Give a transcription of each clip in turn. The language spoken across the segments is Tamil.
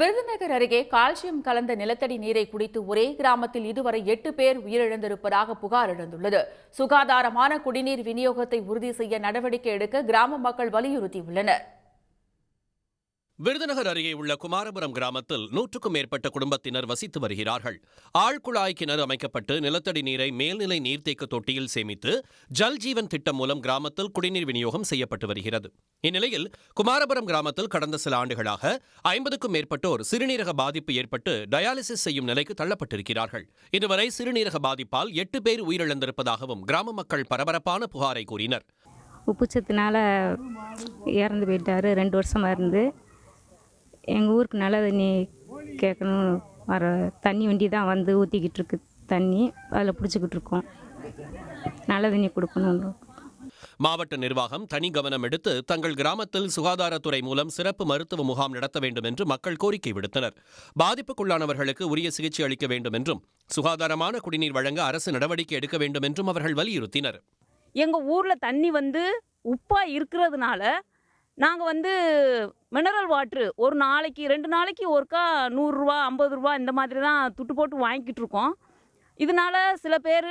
விருதுநகர் அருகே கால்சியம் கலந்த நிலத்தடி நீரை குடித்து ஒரே கிராமத்தில் இதுவரை 8 பேர் உயிரிழந்திருப்பதாக புகார் எழுந்துள்ளது. சுகாதாரமான குடிநீர் விநியோகத்தை உறுதி செய்ய நடவடிக்கை எடுக்க கிராம மக்கள் வலியுறுத்தியுள்ளனர். விருதுநகர் அருகே உள்ள குமாரபுரம் கிராமத்தில் 100க்கும் மேற்பட்ட குடும்பத்தினர் வசித்து வருகிறார்கள். ஆழ்குழாய் கிணறு அமைக்கப்பட்டு நிலத்தடி நீரை மேல்நிலை நீர்த்தேக்க தொட்டியில் சேமித்து ஜல்ஜீவன் திட்டம் மூலம் கிராமத்தில் குடிநீர் விநியோகம் செய்யப்பட்டு வருகிறது. இந்நிலையில் குமாரபுரம் கிராமத்தில் கடந்த சில ஆண்டுகளாக 50க்கும் மேற்பட்டோர் சிறுநீரக பாதிப்பு ஏற்பட்டு டயாலிசிஸ் செய்யும் நிலைக்கு தள்ளப்பட்டிருக்கிறார்கள். இதுவரை சிறுநீரக பாதிப்பால் 8 பேர் உயிரிழந்திருப்பதாகவும் கிராம மக்கள் பரபரப்பான புகாரை கூறினர். உப்புச்சத்தினால இறந்து போயிட்டாரு. 2 வருஷமா இருந்து எங்கள் ஊருக்கு நல்ல தண்ணி கேட்கணும். வர தண்ணி வண்டி தான் வந்து ஊற்றிக்கிட்டு இருக்கு. தண்ணி அதில் பிடிச்சிக்கிட்டு இருக்கோம். நல்ல தண்ணி கொடுக்கணும். மாவட்ட நிர்வாகம் தனி கவனம் எடுத்து தங்கள் கிராமத்தில் சுகாதாரத்துறை மூலம் சிறப்பு மருத்துவ முகாம் நடத்த வேண்டும் என்று மக்கள் கோரிக்கை விடுத்தனர். பாதிப்புக்குள்ளானவர்களுக்கு உரிய சிகிச்சை அளிக்க வேண்டும் என்றும் சுகாதாரமான குடிநீர் வழங்க அரசு நடவடிக்கை எடுக்க வேண்டும் என்றும் அவர்கள் வலியுறுத்தினர். எங்கள் ஊரில் தண்ணி உப்பாக இருக்கிறதுனால நாங்கள் மினரல் வாட்ரு ஒரு நாளைக்கு 2 நாளைக்கு ஒருக்கா 100 ரூபா 50 ரூபா இந்த மாதிரி தான் துட்டு போட்டு வாங்கிக்கிட்டு இருக்கோம். இதனால் சில பேர்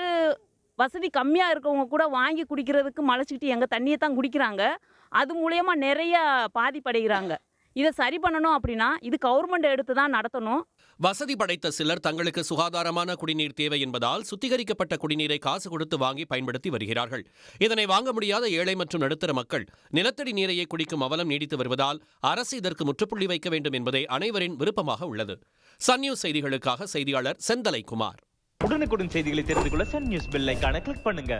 வசதி கம்மியாக இருக்கவங்க கூட வாங்கி குடிக்கிறதுக்கு மலைச்சிக்கிட்டு எங்கள் தண்ணியை தான் குடிக்கிறாங்க. அது மூலயமா நிறைய பாதிப்படைகிறாங்க. இதை சரி பண்ணணும் அப்படின்னா இது கவர்மெண்ட் எடுத்து தான் நடத்தணும். வசதி படைத்த சிலர் தங்களுக்கு சுகாதாரமான குடிநீர் தேவை என்பதால் சுத்திகரிக்கப்பட்ட குடிநீரை காசு கொடுத்து வாங்கி பயன்படுத்தி வருகிறார்கள். இதனை வாங்க முடியாத ஏழை மற்றும் நடுத்தர மக்கள் நிலத்தடி நீரையே குடிக்கும் அவலம் நீடித்து வருவதால் அரசு இதற்கு முற்றுப்புள்ளி வைக்க வேண்டும் என்பதே அனைவரின் விருப்பமாக உள்ளது. சன் நியூஸ் செய்திகளுக்காக செய்தியாளர் செந்தலை குமார். உடனுக்குடன் செய்திகளை தெரிந்து கொள்ள சன் நியூஸ் பெல் ஐகானை கிளிக் பண்ணுங்க.